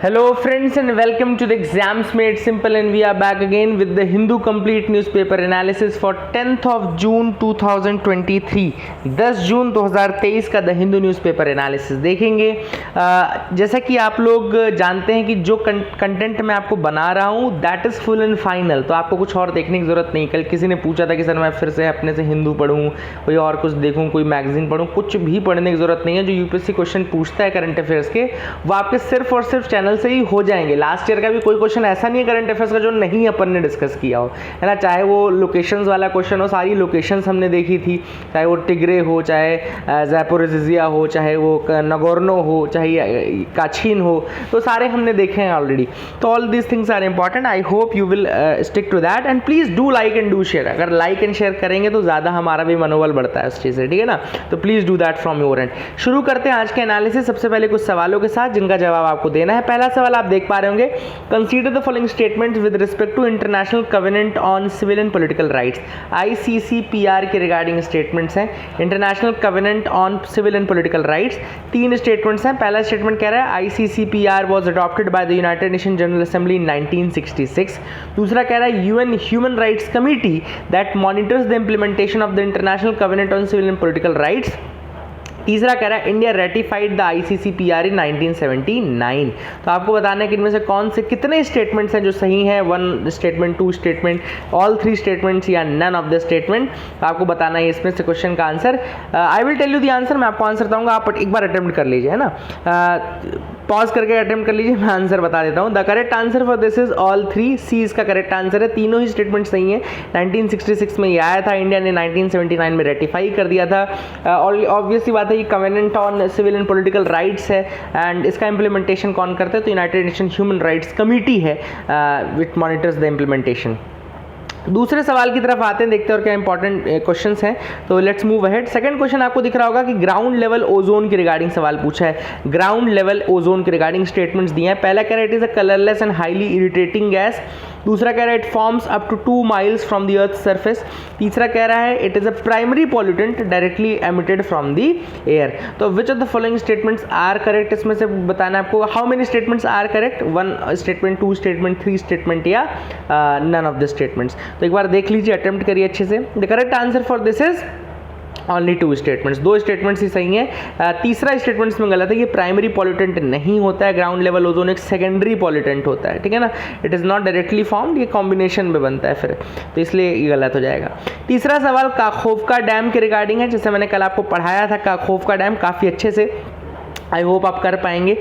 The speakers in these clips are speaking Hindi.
Hello friends and welcome to the Exams Made Simple, and we are back again with the Hindu Complete Newspaper Analysis for 10th of June 2023। 10 जून 2023 का द हिंदू न्यूज़पेपर एनालिसिस देखेंगे। जैसा कि आप लोग जानते हैं कि जो कंटेंट मैं आपको बना रहा हूँ that is full and final, तो आपको कुछ और देखने की ज़रूरत नहीं। कल किसी ने पूछा था कि सर मैं फिर से अपने से हिंदू पढ़ूँ, कोई और कुछ देखूँ, कोई मैगजीन पढ़ूँ, कुछ भी पढ़ने की ज़रूरत नहीं है। जो यूपीएससी क्वेश्चन पूछता है करंट अफेयर्स के वो आपके सिर्फ और सिर्फ चैनल से ही हो जाएंगे। लास्ट ईयर का भी कोई क्वेश्चन ऐसा नहीं है करंट अफेयर्स का जो नहीं अपन ने डिस्कस किया हो, है ना। चाहे वो लोकेशंस वाला क्वेश्चन हो, सारी लोकेशंस हमने देखी थी, चाहे वो टिग्रे हो, चाहे ज़ैपोरिजिया हो, चाहे वो नगोर्नो हो, चाहे काछीन हो, तो सारे हमने देखे हैं ऑलरेडी। तो all these things are important. I hope you will stick to that and please do like and do share. अगर लाइक एंड शेयर करेंगे तो ज़्यादा हमारा भी मनोबल बढ़ता है उस चीज़ से, ठीक है ना। तो please do that from your and. शुरू करते हैं आज के एनालिसिस सबसे पहले कुछ सवालों के साथ जिनका जवाब आपको देना है। पहला सवाल आप देख पा रहे होंगे, consider the following statements with respect to International Covenant on Civil and Political Rights. ICCPR के रिगार्डिंग स्टेटमेंट्स हैं, International Covenant on Civil and Political Rights. 3 statements हैं। पहला स्टेटमेंट कह रहा है ICCPR was adopted by the United Nation General Assembly in 1966। दूसरा कह रहा है UN Human Rights Committee that monitors the implementation of the International Covenant on Civil and Political rights. तीसरा कह रहा है इंडिया रेटिफाइड द ICCPR इन 1979। तो आपको बताना है कि इनमें से कौन से कितने स्टेटमेंट्स हैं जो सही हैं, 1 स्टेटमेंट, 2 स्टेटमेंट, ऑल 3 स्टेटमेंट्स या नन ऑफ द स्टेटमेंट। तो आपको बताना है इसमें से क्वेश्चन का answer. I will tell you the answer, मैं आपको आंसर बताऊंगा, आप एक बार अटेम्प्ट कर लीजिए, है ना। पॉज करके अटेम्प्ट कर लीजिए, मैं आंसर बता देता हूँ। The correct answer for this is all 3। सी इसका करेक्ट आंसर है। तीनों ही स्टेटमेंट सही हैं। 1966 में ये आया था, इंडिया ने 1979 में रेटिफाई कर दिया था। और ऑब्वियसली बात है, ये Covenant on Civil and Political Rights है एंड इसका इंप्लीमेंटेशन कौन करता है, तो United Nation Human Rights Committee है विच मॉनिटर्स द इंप्लीमेंटेशन। दूसरे सवाल की तरफ आते हैं, देखते हैं और क्या इंपॉर्टेंट क्वेश्चंस हैं। तो let's move ahead. Second question आपको दिख रहा होगा कि ग्राउंड लेवल ओजोन के रिगार्डिंग सवाल पूछा है। ग्राउंड लेवल ओजोन के रिगार्डिंग स्टेटमेंट्स दिए हैं। पहला कह रहा है it is a colourless and highly irritating gas. दूसरा कह रहा है it forms up to 2 miles from the earth surface. तीसरा कह रहा है it is a primary pollutant directly emitted from the air. तो which of the following statements are correct, इसमें से बताना है आपको how many statements are correct, 1 statement, 2 statement, 3 statement या नन ऑफ द स्टेटमेंट्स। तो एक बार देख लीजिए, अटेम्प्ट करिए अच्छे से। The correct answer for this is only 2 statements. 2 statements ही सही हैं। तीसरा स्टेटमेंट्स में गलत है, ये प्राइमरी पॉल्यूटेंट नहीं होता है। ग्राउंड लेवल ओजोन एक सेकेंडरी पॉल्यूटेंट होता है, ठीक है ना। It is not directly formed, ये कॉम्बिनेशन में बनता है फिर, तो इसलिए ये गलत हो जाएगा। तीसरा सवाल काखोवका डैम के रिगार्डिंग है, जैसे मैंने कल आपको पढ़ाया था काखोवका डैम काफ़ी अच्छे से, आई होप आप कर पाएंगे।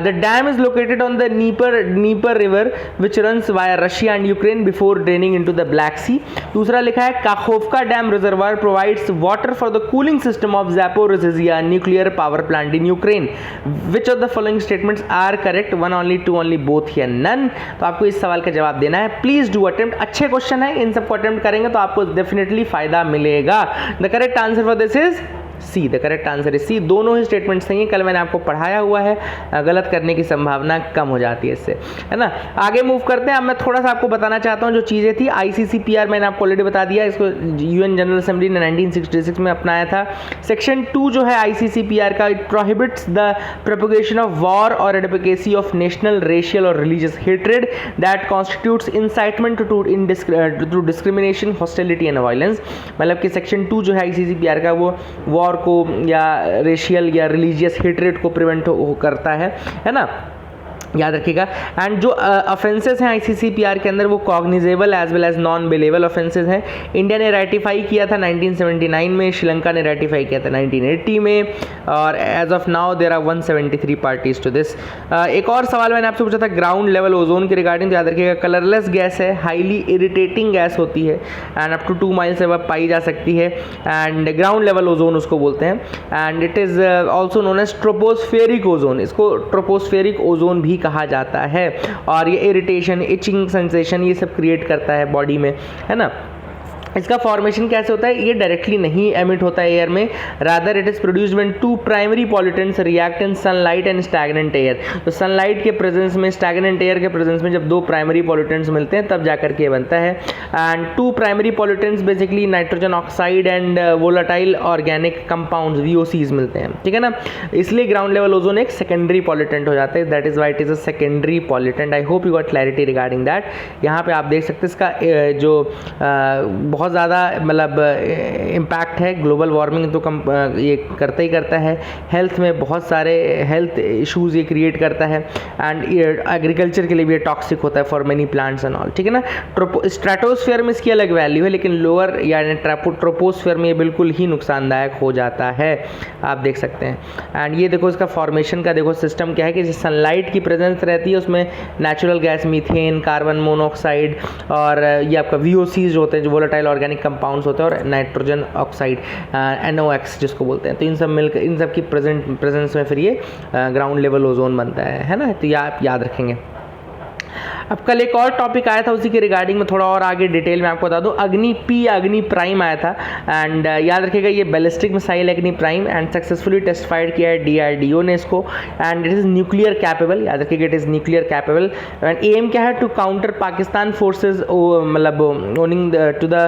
The dam is located on the Dnieper river which runs via Russia and Ukraine before draining into the Black Sea. दूसरा लिखा है Kakhovka dam reservoir provides water for the cooling system of Zaporizhzhia nuclear power plant in Ukraine. Which of the following statements are correct, 1 only, 2 only, both या नन। तो आपको इस सवाल का जवाब देना है। प्लीज डू अटेम्प्ट, अच्छे क्वेश्चन है, इन सबको अटेम्प्ट करेंगे तो आपको डेफिनेटली फायदा मिलेगा। The correct answer for this is C. The correct answer is C. दोनों ही स्टेटमेंट सही है, कल मैंने आपको पढ़ाया हुआ है, गलत करने की संभावना कम हो जाती है इससे, है ना। आगे मूव करते हैं। अब मैं थोड़ा सा आपको बताना चाहता हूँ जो चीज़ें थी। ICCPR मैंने आपको ऑलरेडी बता दिया, इसको UN जनरल असेंबली ने 1966 में अपनाया था। सेक्शन 2 जो है ICCPR का, it prohibits the propagation of war और एडवोकेसी ऑफ नेशनल, रेशियल और religious hatred that constitutes incitement to discrimination, hostility and violence. मतलब कि सेक्शन 2 जो है ICCPR का वो वॉर को या रेशियल या रिलीजियस हेट्रेड को प्रिवेंट करता है ना, याद रखिएगा। एंड जो ऑफेंसेस हैं ICCPR के अंदर वो cognizable as well as non bailable offences हैं। इंडिया ने रेटिफाई किया था 1979 में, श्रीलंका ने रेटिफाई किया था 1980 में, और as of now there are 173 parties to this. एक और सवाल मैंने आपसे पूछा था ग्राउंड लेवल ओजोन के रिगार्डिंग, तो याद रखिएगा कलरलेस गैस है, हाईली इरिटेटिंग गैस होती है एंड अप टू 2 माइल से अब पाई जा सकती है, एंड ग्राउंड लेवल ओजोन उसको बोलते हैं। And it is also known as tropospheric ozone, इसको ट्रोपोस्फेरिक ओजोन भी कहा जाता है, और ये इरिटेशन, इचिंग सेंसेशन ये सब क्रिएट करता है बॉडी में, है ना। इसका फॉर्मेशन कैसे होता है, ये डायरेक्टली नहीं एमिट होता है एयर में, rather it is produced when two primary pollutants react in sunlight and stagnant air. तो सनलाइट के प्रेजेंस में, स्टैग्नेंट एयर के प्रेजेंस में जब दो प्राइमरी पॉल्यूटेंट्स मिलते हैं तब जाकर के बनता है। And two primary pollutants basically nitrogen oxide and volatile organic compounds VOCs मिलते हैं, ठीक है ना। इसलिए ग्राउंड लेवल ओजोन एक सेकेंडरी पॉल्यूटेंट हो जाता है, that is why it is a secondary pollutant. I hope you got clarity regarding that. यहाँ पे आप देख सकते हैं इसका जो बहुत ज़्यादा मतलब इम्पैक्ट है, ग्लोबल वार्मिंग तो कम ये करता ही करता है, हेल्थ में बहुत सारे हेल्थ इश्यूज ये क्रिएट करता है, एंड एग्रीकल्चर के लिए भी ये टॉक्सिक होता है for many plants and all, ठीक है ना। स्ट्रेटोस्फीयर में इसकी अलग वैल्यू है, लेकिन लोअर यानी ट्रोपोस्फीयर में ये बिल्कुल ही नुकसानदायक हो जाता है, आप देख सकते हैं। एंड ये देखो इसका फॉर्मेशन का देखो सिस्टम क्या है कि सनलाइट की प्रेजेंस रहती है उसमें natural gas methane, carbon monoxide और ये आपका VOCs जो होते हैं, जो वोलेटाइल ऑर्गेनिक कंपाउंड्स होते हैं, और नाइट्रोजन ऑक्साइड NOx जिसको बोलते हैं। तो इन सब मिलकर इन सब की प्रेजेंस में फिर ये ग्राउंड लेवल ओजोन बनता है ना। तो ये आप याद रखेंगे। अब कल एक और टॉपिक आया था उसी के रिगार्डिंग में थोड़ा और आगे डिटेल में आपको बता दूं, अग्नि प्राइम आया था। एंड याद रखिएगा ये ballistic missile Agni Prime, and successfully testified किया है DRDO ने इसको, and it is nuclear capable. याद रखिएगा it is nuclear capable. And aim क्या है, टू काउंटर पाकिस्तान फोर्सेज, मतलब owning to the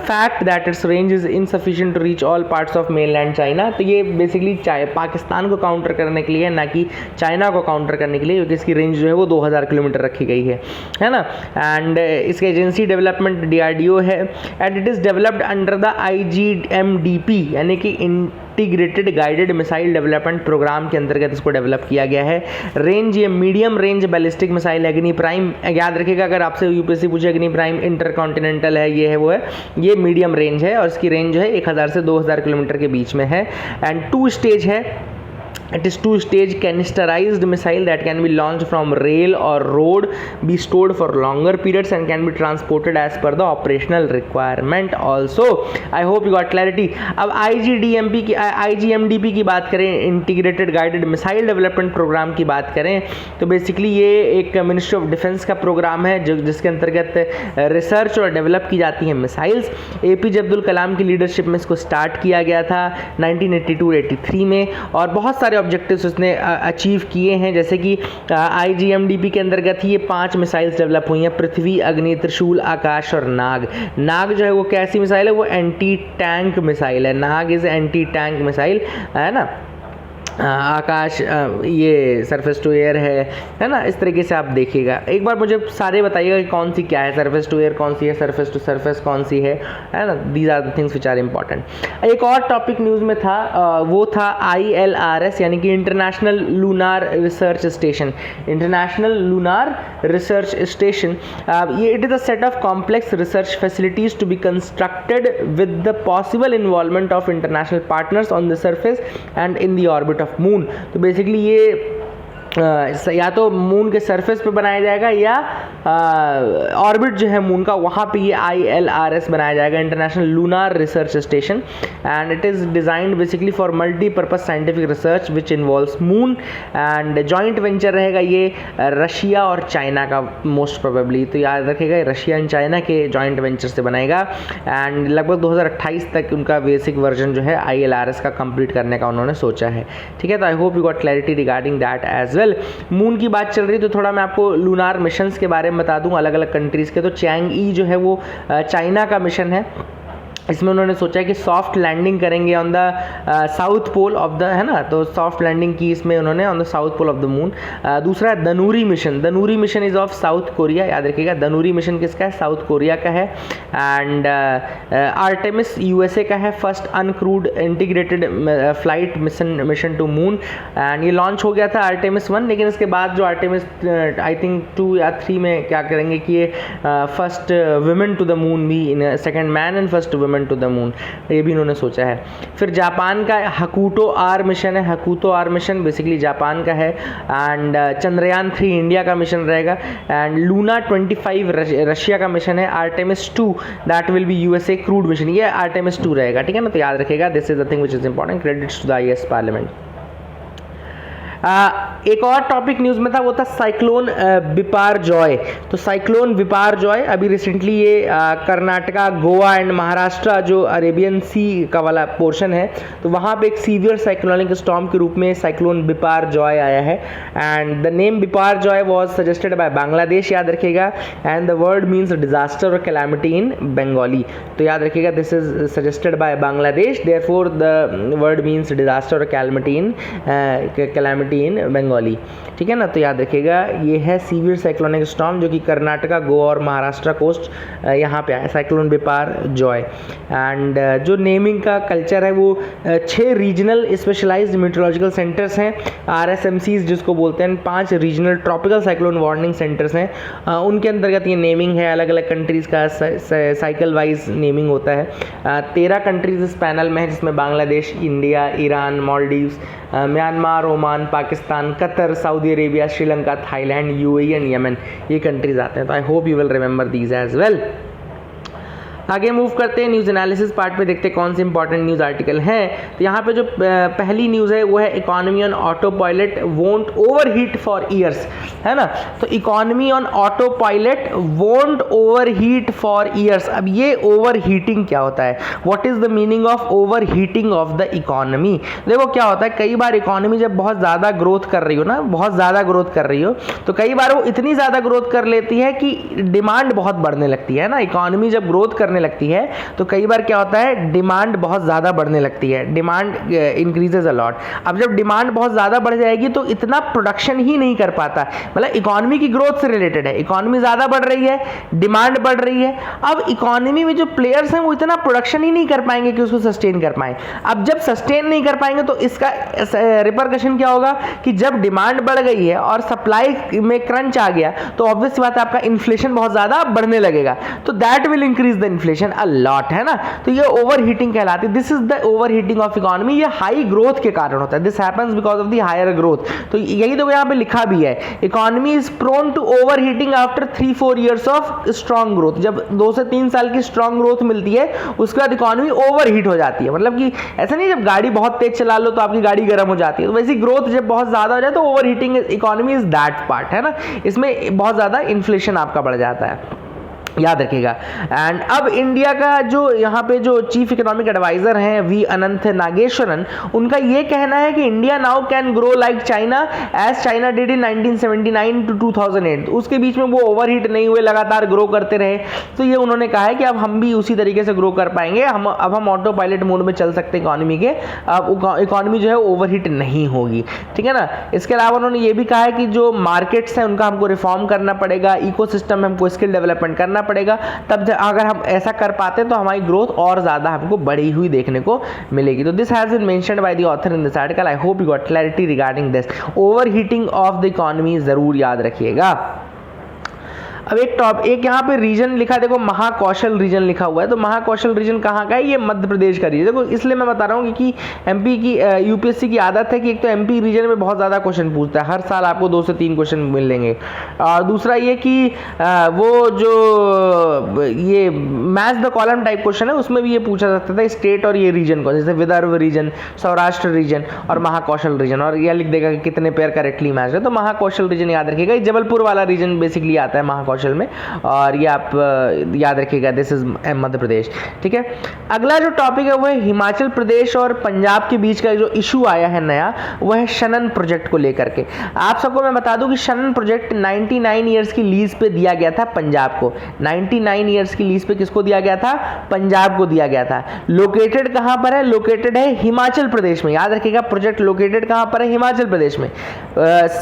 fact that its range is insufficient to reach all parts of mainland China. तो ये बेसिकली पाकिस्तान को काउंटर करने के लिए, ना कि चाइना को काउंटर करने के लिए, क्योंकि इसकी रेंज जो है वो 2000 किलोमीटर रखी गई है ना। एंड इसके एजेंसी डेवलपमेंट DRDO है, and it is developed under the IGMDP यानी कि Integrated Guided Missile Development Programme के अंतर्गत इसको डेवलप किया गया है। रेंज ये medium range ballistic missile Agni Prime. याद रखिएगा अगर आपसे UPSC पूछे अग्नि प्राइम इंटरकॉन्टिनेंटल है, ये है वो है, ये मीडियम रेंज है और इसकी रेंज जो है 1000 से 2000 किलोमीटर के बीच में है। एंड 2 स्टेज है, it is 2-stage canisterized missile that can be launched from rail or road, be stored for longer periods and can be transported as per the operational requirement also. I hope you got clarity. अब IGMDP की बात करें, Integrated Guided Missile Development Programme की बात करें, तो बेसिकली ये एक मिनिस्ट्री ऑफ डिफेंस का प्रोग्राम है जिसके अंतर्गत रिसर्च और डेवलप की जाती हैं मिसाइल्स। APJ अब्दुल कलाम की लीडरशिप में इसको स्टार्ट किया गया था 1982-83 में, और बहुत सारे ऑब्जेक्टिव्स उसने अचीव किए हैं, जैसे कि IGMDP के अंतर्गत ही ये 5 मिसाइल्स डेवलप हुई हैं, पृथ्वी, अग्नि, त्रिशूल, आकाश और नाग। नाग जो है वो कैसी मिसाइल है, वो एंटी टैंक मिसाइल है। नाग इज एंटी टैंक मिसाइल, है ना। आकाश ये सरफेस टू एयर है ना। इस तरीके से आप देखिएगा। एक बार मुझे सारे बताइएगा कि कौन सी क्या है, सरफेस टू एयर कौन सी है, सरफेस टू सरफेस कौन सी है ना। These are the things which are important. एक और टॉपिक न्यूज़ में था, वो था ILRS यानी कि international lunar research station. International lunar research station, ये it is a set of complex research facilities to be constructed with the possible involvement of international partners on the surface and in the orbit of moon. तो बेसिकली ये या तो मून के सरफेस पे बनाया जाएगा या ऑर्बिट जो है मून का, वहाँ पे ये ILRS बनाया जाएगा, international lunar research station. And it is designed basically for multipurpose scientific research which involves moon, and joint venture रहेगा ये रशिया और चाइना का मोस्ट प्रोबेबली। तो याद रखिएगा रशिया एंड चाइना के जॉइंट वेंचर से बनेगा, एंड लगभग 2028 तक उनका बेसिक वर्जन जो है ILRS का कंप्लीट करने का उन्होंने सोचा है, ठीक है। तो I hope you got clarity regarding that as well. Moon की बात चल रही तो थोड़ा मैं आपको लूनार मिशंस के बारे में बता दूं अलग अलग कंट्रीज़ के। तो चैंग-ई जो है वो चाइना का मिशन है। इसमें उन्होंने सोचा है कि सॉफ्ट लैंडिंग करेंगे on the south pole of the, है ना। तो सॉफ्ट लैंडिंग की इसमें उन्होंने on the south pole of the moon. दूसरा है Danuri mission. Danuri mission is of South Korea. याद रखिएगा दनूरी मिशन किसका है, साउथ कोरिया का है। एंड आर्टेमिस USA का है, first uncrewed integrated flight mission to moon. And ये लॉन्च हो गया था आर्टेमिस 1, लेकिन इसके बाद जो आर्टेमिस आई थिंक 2 या 3 में क्या करेंगे कि ये first women to the moon भी, second man and first women to the moon, ये भी इन्होंने सोचा है। फिर जापान का हकूटो आर मिशन है। Hakuto R mission basically Japan का है। एंड चंद्रयान 3 इंडिया का मिशन रहेगा। एंड लूना 25 रशिया का मिशन है। Artemis 2 that will be USA crewed mission, ये आर्टेमिस 2 रहेगा, ठीक है ना। तो याद रखिएगा this is the thing which is important. Credits to the IAS Parliament. एक और टॉपिक न्यूज़ में था, वो था साइक्लोन बिपारजॉय। तो साइक्लोन बिपारजॉय अभी रिसेंटली ये कर्नाटका, गोवा एंड महाराष्ट्र जो अरेबियन सी का वाला पोर्शन है, तो वहाँ पे एक सीवियर साइक्लोनिक स्टॉर्म के रूप में साइक्लोन बिपारजॉय आया है। And the name Biparjoy was suggested by Bangladesh, याद रखिएगा, and the word means disaster और कैलामिटी इन बंगाली। तो याद रखिएगा, this is suggested by Bangladesh, therefore the word means disaster और कैलामिटी इन बंगाली। ठीक है ना, तो याद रखिएगा ये है सीवियर साइक्लोनिक स्टॉर्म जो कि कर्नाटका, गोवा और महाराष्ट्र कोस्ट यहाँ पे आया, साइक्लोन बिपारजॉय। एंड जो नेमिंग का कल्चर है वो 6 रीजनल स्पेशलाइज्ड मीटरोलॉजिकल सेंटर्स हैं, RSMCs जिसको बोलते हैं, 5 regional tropical cyclone warning centres हैं, उनके अंतर्गत ये नेमिंग है। अलग अलग कंट्रीज़ का साइकिल वाइज नेमिंग होता है। 13 कंट्रीज इस पैनल में है, जिसमें Bangladesh, India, Iran, Maldives, Myanmar, Oman, Pakistan, Qatar, Saudi Arabia, Sri Lanka, Thailand, UAE and Yemen, ये कंट्रीज आते हैं। तो I hope you will remember these as well. आगे मूव करते हैं न्यूज़ एनालिसिस पार्ट में, देखते हैं कौन से इंपॉर्टेंट न्यूज़ आर्टिकल हैं। तो यहाँ पे जो पहली न्यूज़ है वो है economy on auto pilot won't overheat for years, है ना। तो economy on auto pilot won't overheat for years. अब ये ओवरहीटिंग क्या होता है, what is the meaning of overheating of the economy. देखो क्या होता है, कई बार इकोनॉमी जब बहुत ज़्यादा ग्रोथ कर रही हो ना, बहुत ज़्यादा ग्रोथ कर रही हो, तो कई बार वो इतनी ज़्यादा ग्रोथ कर लेती है कि डिमांड बहुत बढ़ने लगती है ना। इकोनॉमी जब ग्रोथ करने लगती है तो कई बार क्या होता है, डिमांड बहुत ज़्यादा बढ़ने लगती है, डिमांड इंक्रीजेज अ लॉट। अब जब डिमांड बहुत ज़्यादा बढ़ जाएगी तो इतना प्रोडक्शन ही नहीं कर पाता, मतलब इकोनॉमी की ग्रोथ से रिलेटेड है। इकोनॉमी ज़्यादा बढ़ रही है, डिमांड बढ़ रही है, अब इकोनॉमी में जो प्लेयर्स हैं वो इतना प्रोडक्शन ही नहीं कर पाएंगे कि उसको सस्टेन कर पाएं। अब जब सस्टेन नहीं कर पाएंगे तो इसका रिपरकशन क्या होगा कि जब डिमांड बढ़ गई है और सप्लाई में क्रंच आ गया तो ऑब्वियस बात है आपका इन्फ्लेशन बहुत ज़्यादा बढ़ने लगेगा, तो that will increase the inflation a lot, है ना। तो ये ओवरहीटिंग कहलाती है, this is the overheating of economy. ये हाई ग्रोथ के कारण होता है, this happens because of the higher growth. तो यही तो यहाँ पे लिखा भी है, economy is prone to overheating after 3-4 years of strong growth. जब 2 से 3 साल की स्ट्रॉन्ग ग्रोथ मिलती है उसके बाद इकोनॉमी ओवरहीट हो जाती है। मतलब कि ऐसा नहीं जब गाड़ी बहुत तेज चला लो तो आपकी गाड़ी गर्म हो जाती है, तो वैसी ग्रोथ जब बहुत ज्यादा हो जाए तो overheating economy is that part, है ना। इसमें बहुत ज्यादा इन्फ्लेशन आपका बढ़ जाता है, याद रखिएगा। एंड अब इंडिया का जो यहाँ पे जो चीफ इकोनॉमिक एडवाइजर हैं वी अनंत नागेश्वरन, उनका ये कहना है कि India now can grow like China as China did in 1979 to 2008। उसके बीच में वो ओवरहीट नहीं हुए, लगातार ग्रो करते रहे। तो ये उन्होंने कहा है कि अब हम भी उसी तरीके से ग्रो कर पाएंगे, अब हम ऑटो पायलट मोड में चल सकते हैं इकोनॉमी के, अब इकोनॉमी जो है ओवरहीट नहीं होगी, ठीक है ना। इसके अलावा उन्होंने ये भी कहा है कि जो मार्केट्स हैं उनका हमको रिफॉर्म करना पड़ेगा, इकोसिस्टम में हमको स्किल डेवलपमेंट करना पड़ेगा, तब अगर हम ऐसा कर पाते हैं तो हमारी ग्रोथ और ज्यादा हमको बढ़ी हुई देखने को मिलेगी। तो this has been mentioned by the author in this article. I hope you got clarity regarding this overheating of the economy, जरूर याद रखिएगा। अब एक यहाँ पे रीजन लिखा, देखो महाकौशल रीजन लिखा हुआ है। तो महाकौशल रीजन कहाँ का है, ये मध्य प्रदेश का रीजन। देखो इसलिए मैं बता रहा हूँ कि एमपी की यूपीएससी की आदत है कि एक तो एमपी रीजन में बहुत ज़्यादा क्वेश्चन पूछता है, हर साल आपको 2 से 3 क्वेश्चन मिलेंगे। और दूसरा ये कि वो जो ये match the column type question है उसमें भी ये पूछा जाता था स्टेट और ये रीजन को, जैसे विदर्भ रीजन, सौराष्ट्र रीजन और महाकौशल रीजन, और यह लिख देगा कि कितने पेयर करेक्टली मैच है। तो महाकौशल रीजन याद रखिएगा, जबलपुर वाला रीजन बेसिकली आता है महाकौशल में, और ये आप याद रखिएगा दिस इज मध्य प्रदेश, ठीक है। अगला जो टॉपिक है वो है हिमाचल प्रदेश और पंजाब के बीच का जो इशू आया है नया, वो है शनन प्रोजेक्ट को लेकर के। आप सबको मैं बता दूं कि शनन प्रोजेक्ट 99 ईयर्स की लीज पे दिया गया था पंजाब को। 99 ईयर्स की लीज पे किसको दिया गया था, पंजाब को दिया गया था। लोकेटेड कहां पर है, लोकेटेड है हिमाचल प्रदेश में, याद रखिएगा प्रोजेक्ट लोकेटेड कहां पर है, हिमाचल प्रदेश में।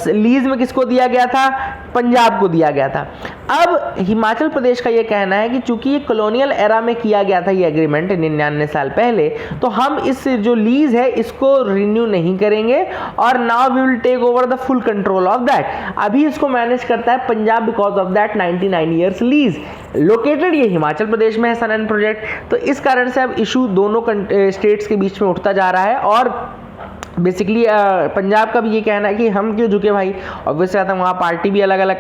लीज में किसको दिया गया था, पंजाब को दिया गया था। अब हिमाचल प्रदेश का यह कहना है कि चूंकि ये कॉलोनियल एरा में किया गया था ये एग्रीमेंट 99 साल पहले, तो हम इस जो लीज है इसको रिन्यू नहीं करेंगे और now we will take over the full control of that. अभी इसको मैनेज करता है Punjab because of that 99 years lease. Located ये हिमाचल प्रदेश में है शनन प्रोजेक्ट, तो इस कारण से अब इशू दोनों स्टेट्स के बीच में उठता जा रहा है और बेसिकली पंजाब का भी ये कहना है कि हम क्यों झुके भाई, ऑब्वियसली आता है वहाँ पार्टी भी अलग अलग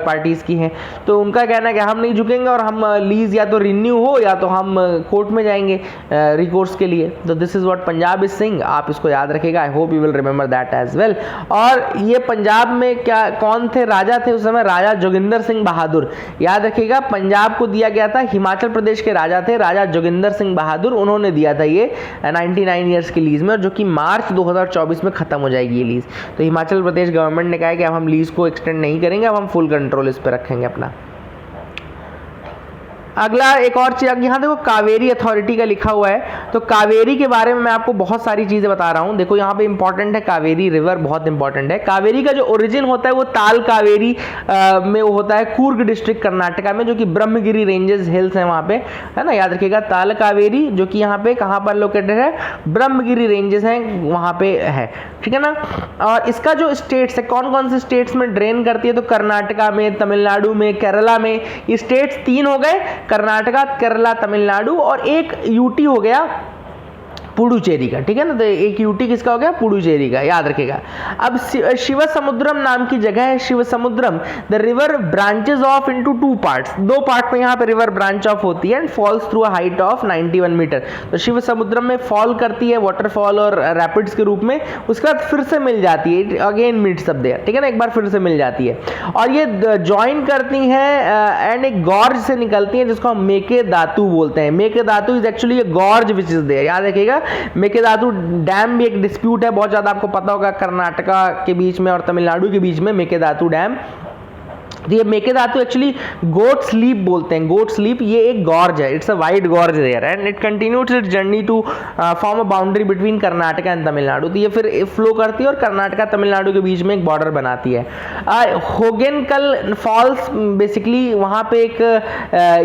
पार्टीज़ की हैं, तो उनका कहना है कि हम नहीं झुकेंगे और हम लीज या तो रिन्यू हो या तो हम कोर्ट में जाएंगे रिकोर्स के लिए। तो this is what Punjab is saying, आप इसको याद रखिएगा, I hope you will remember that as well. और ये पंजाब में क्या कौन थे राजा थे उस समय, राजा जोगिंदर सिंह बहादुर, याद रखिएगा। पंजाब को दिया गया था, हिमाचल प्रदेश के राजा थे राजा जोगिंदर सिंह बहादुर, उन्होंने दिया था ये 99 ईयर्स की लीज में, और जो कि मार्च 2024 में खत्म हो जाएगी ये लीज। तो हिमाचल प्रदेश गवर्नमेंट ने कहा है कि अब हम लीज को एक्सटेंड नहीं करेंगे, अब हम फुल कंट्रोल इस पर रखेंगे अपना। अगला एक और चीज़, यहाँ देखो कावेरी अथॉरिटी का लिखा हुआ है, तो कावेरी के बारे में मैं आपको बहुत सारी चीज़ें बता रहा हूँ। देखो यहाँ पे इंपॉर्टेंट है, कावेरी रिवर बहुत इंपॉर्टेंट है। कावेरी का जो ओरिजिन होता है वो ताल कावेरी में वो होता है कूर्ग डिस्ट्रिक्ट कर्नाटका में, जो कि ब्रह्मगिरी रेंजेस हिल्स है वहाँ पे, है ना, याद रखिएगा। ताल कावेरी जो कि यहाँ पे कहाँ पर लोकेटेड है, ब्रह्मगिरी रेंजेस हैं वहाँ पे है, ठीक है ना। और इसका जो स्टेट्स है, कौन कौन से स्टेट्स में ड्रेन करती है, तो कर्नाटका में, तमिलनाडु में, केरला में। ये स्टेट्स 3 हो गए, कर्नाटका, केरला, तमिलनाडु, और एक यूटी हो गया पुडुचेरी का, ठीक है ना। तो एक यूटी किसका हो गया, पुडुचेरी का, याद रखेगा। अब शिवसमुद्रम नाम की जगह है, Shivasamudram, the river branches off into 2 parts, 2 part में यहाँ पे रिवर ब्रांच ऑफ होती है and falls through a height of 91 metre. तो शिवसमुद्रम में फॉल करती है वाटरफॉल और रैपिड्स के रूप में, उसके बाद फिर से मिल जाती है, अगेन मीट्स अप देयर, ठीक है ना, एक बार फिर से मिल जाती है। और ये ज्वाइन करती हैं एंड एक गॉर्ज से निकलती हैं जिसको हम मेकेदातु बोलते हैं। Mekedatu is actually a gorge which is there, याद रखिएगा। मेकेदातु डैम भी एक डिस्प्यूट है, बहुत ज़्यादा आपको पता होगा, कर्नाटका के बीच में और तमिलनाडु के बीच में मेकेदातु डैम। ये मेकेदातु एक्चुअली गोट स्लीप बोलते हैं, गोट स्लीप, ये एक गॉर्ज है, it's a wide gorge there and it continues its journey to form a boundary between Karnataka and Tamil Nadu. तो ये फिर फ्लो करती है और कर्नाटका तमिलनाडु के बीच में एक बॉर्डर बनाती है। होगेनकल फॉल्स बेसिकली वहाँ पे एक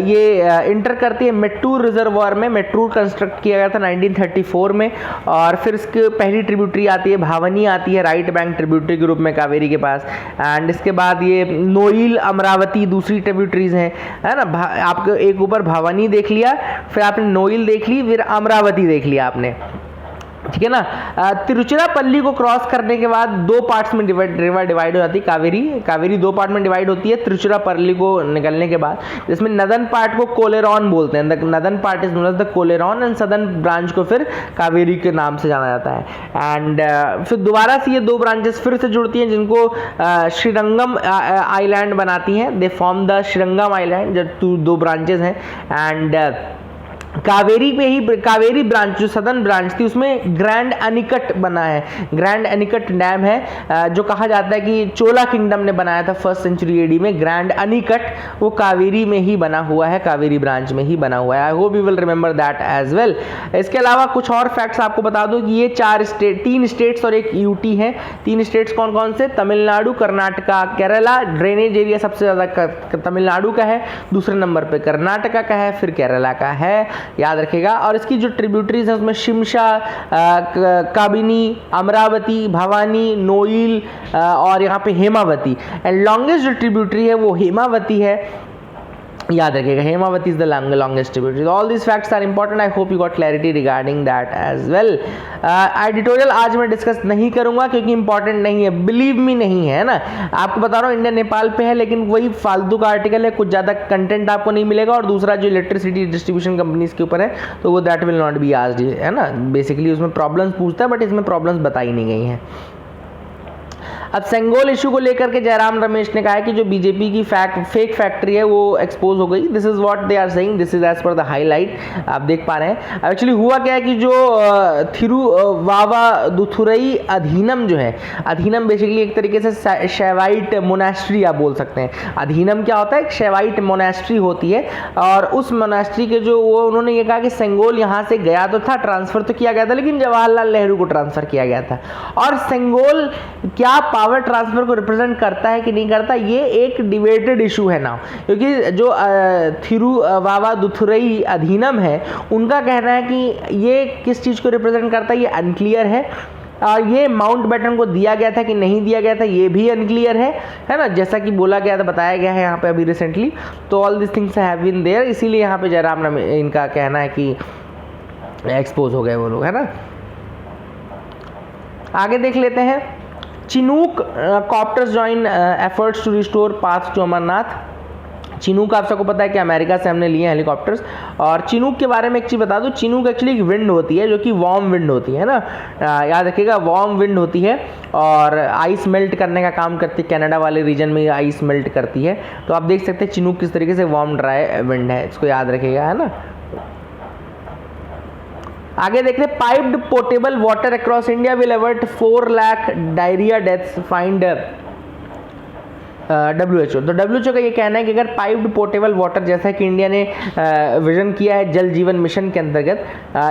ये इंटर करती है मेट्टूर रिजर्वॉयर में, मेट्टूर कंस्ट्रक्ट किया गया था 1934 में। और फिर इसकी पहली ट्रिब्यूटरी आती है भावनी, आती है राइट बैंक ट्रिब्यूटरी के रूप में कावेरी के पास। एंड इसके बाद ये नोई, अमरावती दूसरी ट्रिब्यूटरीज हैं, है ना। आपको एक ऊपर भवानी देख लिया, फिर आपने नोइल देख ली, फिर अमरावती देख लिया आपने, ठीक है ना। तिरुचिरापल्ली को क्रॉस करने के बाद 2 पार्ट्स में रिवर डिवाइड हो जाती है कावेरी 2 पार्ट में डिवाइड होती है तिरुचिरापल्ली को निकलने के बाद, जिसमें नदन पार्ट को कोलेरॉन बोलते हैं, northern part is known as the Coleroon and southern branch को फिर कावेरी के नाम से जाना जाता है। एंड फिर दोबारा से ये 2 ब्रांचेस फिर से जुड़ती हैं, जिनको श्रीरंगम आइलैंड बनाती हैं, they form the Srirangam island, जो 2 ब्रांचेस हैं। एंड कावेरी पे ही कावेरी ब्रांच जो सदर्न ब्रांच थी उसमें ग्रैंड अनिकट बना है, ग्रैंड अनिकट डैम है, जो कहा जाता है कि चोला किंगडम ने बनाया था 1st सेंचुरी एडी में। ग्रैंड अनिकट वो कावेरी में ही बना हुआ है, कावेरी ब्रांच में ही बना हुआ है। I hope you will remember that as well. इसके अलावा कुछ और फैक्ट्स आपको बता दूं कि ये 3 स्टेट्स और एक यूटी है। 3 स्टेट्स कौन कौन से, तमिलनाडु, कर्नाटका, केरला। ड्रेनेज एरिया सबसे ज़्यादा तमिलनाडु का है, दूसरे नंबर पे कर्नाटका का है, फिर केरला का है, याद रखेगा। और इसकी जो ट्रिब्यूटरीज है उसमें शिमशा, काबिनी, अमरावती, भवानी, नोइल और यहाँ पे हेमावती। एंड लॉन्गेस्ट जो ट्रिब्यूटरी है वो हेमावती है, याद रखिएगा, Hemavathi is the longest tributary. All this facts are important, I hope you got clarity regarding that as well. Editorial आज मैं डिस्कस नहीं करूंगा क्योंकि इंपॉर्टेंट नहीं है, बिलीव मी नहीं है ना, आपको बता रहा हूँ इंडिया नेपाल पे है, लेकिन वही फालतू का आर्टिकल है, कुछ ज़्यादा कंटेंट आपको नहीं मिलेगा। और दूसरा जो इलेक्ट्रिसिटी डिस्ट्रीब्यूशन कंपनीज के ऊपर है तो वो that will not be asked, है ना। बेसिकली उसमें प्रॉब्लम्स पूछता है बट इसमें प्रॉब्लम्स बताई नहीं गई हैं। अब सेंगोल इशू को लेकर के जयराम रमेश ने कहा है कि जो बीजेपी की फेक फैक्ट्री है वो एक्सपोज हो गई। This is what they are saying, this is as per the highlight, आप देख पा रहे हैं। एक्चुअली हुआ क्या है कि जो थिरुवावादुथुरई अधीनम जो है, अधीनम बेसिकली एक तरीके से शैवाइट मोनेस्ट्री आप बोल सकते हैं। अधीनम क्या होता है, एक शैवाइट मोनेस्ट्री होती है। और उस मोनेस्ट्री के जो वो उन्होंने ये कहा कि सेंगोल यहाँ से गया तो था, ट्रांसफर तो किया गया था, लेकिन जवाहरलाल नेहरू को ट्रांसफर किया गया था। और सेंगोल क्या पावर ट्रांसफर को रिप्रेजेंट करता है कि नहीं करता, ये एक डिबेटेड इशू है ना, क्योंकि जो थिरुवावादुथुरई अधीनम है उनका कहना है कि ये किस चीज़ को रिप्रेजेंट करता है, ये अनक्लियर है। और ये माउंट बैटन को दिया गया था कि नहीं दिया गया था, ये भी अनक्लियर है ना, जैसा कि बोला गया था, बताया गया है यहाँ पे अभी रिसेंटली। तो all this things have been there, इसीलिए यहाँ पे जयराम इनका कहना है कि एक्सपोज हो गए वो लोग, है ना। आगे देख लेते हैं, Chinook copters join efforts to restore path to Amarnath. Chinook आप सबको पता है कि अमेरिका से हमने लिए हैं हेलीकॉप्टर्स। और चिनूक के बारे में एक चीज़ बता दूं, चिनूक एक्चुअली एक विंड होती है जो कि वार्म विंड होती है ना, याद रखिएगा, वार्म विंड होती है और आइस मेल्ट करने का काम करती है। कनाडा वाले रीजन में आइस मेल्ट करती है। तो आप देख सकते हैं चिनूक किस तरीके से वार्म ड्राई विंड है, इसको याद रखिएगा, है ना। आगे देखते हैं, piped portable water across India will avert 4 lakh diarrhoea deaths find WHO। तो WHO का ये कहना है कि अगर पाइप्ड पोर्टेबल वाटर, जैसा कि इंडिया ने विजन किया है जल जीवन मिशन के अंतर्गत,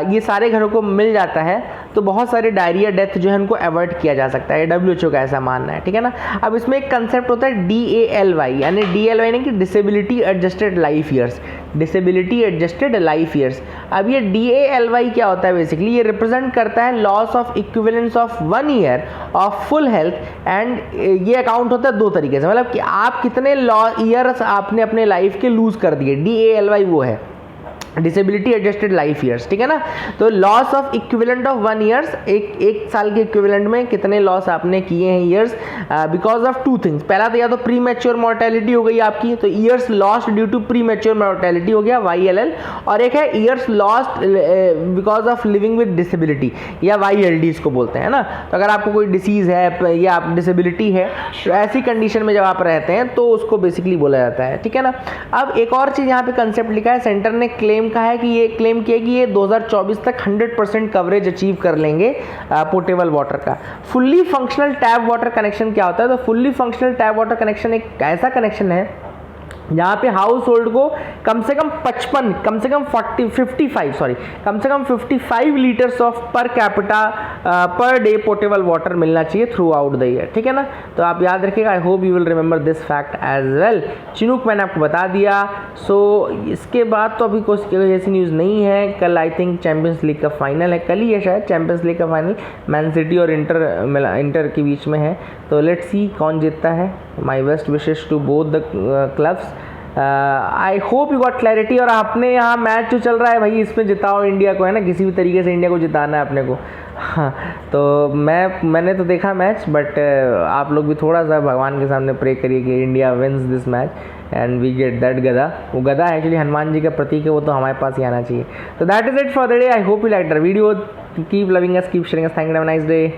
ये सारे घरों को मिल जाता है तो बहुत सारे डायरिया डेथ जो है उनको अवॉइड किया जा सकता है। WHO का ऐसा मानना है, ठीक है ना। अब इसमें एक कंसेप्ट होता है DALY, यानी DALY यानी कि disability adjusted life years, disability adjusted life years. अब ये DALY क्या होता है, बेसिकली ये रिप्रेजेंट करता है loss of equivalence of 1 year of full health. And ये अकाउंट होता है 2 तरीके से, मतलब कि आप कितने ईयर्स आपने अपने लाइफ के लूज कर दिए। DALY वो है डिसेबिलिटी एडजस्टेड लाइफ ईयर्स, ठीक है ना। तो loss of equivalent of 1 years, एक साल के इक्विवेलेंट में कितने लॉस आपने किए हैं ईयर्स, बिकॉज ऑफ 2 थिंग्स। पहला तो या तो प्री मैच्योर मोर्टेलिटी हो गई आपकी, तो years lost due to premature mortality हो गया YLL, और एक है years lost because of living with disability, या YLD इसको बोलते हैं ना। तो अगर आपको कोई डिसीज़ है या आप डिसेबिलिटी है, तो ऐसी कंडीशन में जब आप रहते हैं तो उसको बेसिकली बोला जाता है, ठीक है ना। अब एक और चीज़ यहाँ पे कंसेप्ट लिखा है, सेंटर ने क्लेम कहा है कि ये क्लेम किया कि ये 2024 तक 100% कवरेज अचीव कर लेंगे पोर्टेबल वाटर का। Fully functional tap water connection क्या होता है, तो fully functional tap water connection एक ऐसा कनेक्शन है जहाँ पे हाउस होल्ड को कम से कम 55 litres of per capita per day portable water मिलना चाहिए थ्रू आउट द ईयर, ठीक है ना। तो आप याद रखिएगा, I hope you will remember this fact as well. Chinook मैंने आपको बता दिया। सो इसके बाद तो अभी कोई ऐसी न्यूज़ नहीं है। कल आई थिंक चैंपियंस लीग का फाइनल है, कल ही है शायद चैंपियंस लीग का फाइनल, मैन सिटी और इंटर के बीच में है। तो लेट्स सी कौन जीतता है। My best wishes to both the clubs. I hope you got clarity. और आपने यहाँ मैच जो चल रहा है भाई, इसमें जिताओ इंडिया को, है ना, किसी भी तरीके से इंडिया को जिताना है अपने को। हाँ, तो मैंने तो देखा मैच, बट आप लोग भी थोड़ा सा भगवान के सामने प्रे करिए कि India wins this match and we get that गदा। वो गदा एक्चुअली हनुमान जी का प्रतीक है, वो तो हमारे पास ही आना चाहिए। तो that is it for the day. I hope you like the video. Keep loving us, keep sharing us. Thank you, have a nice day.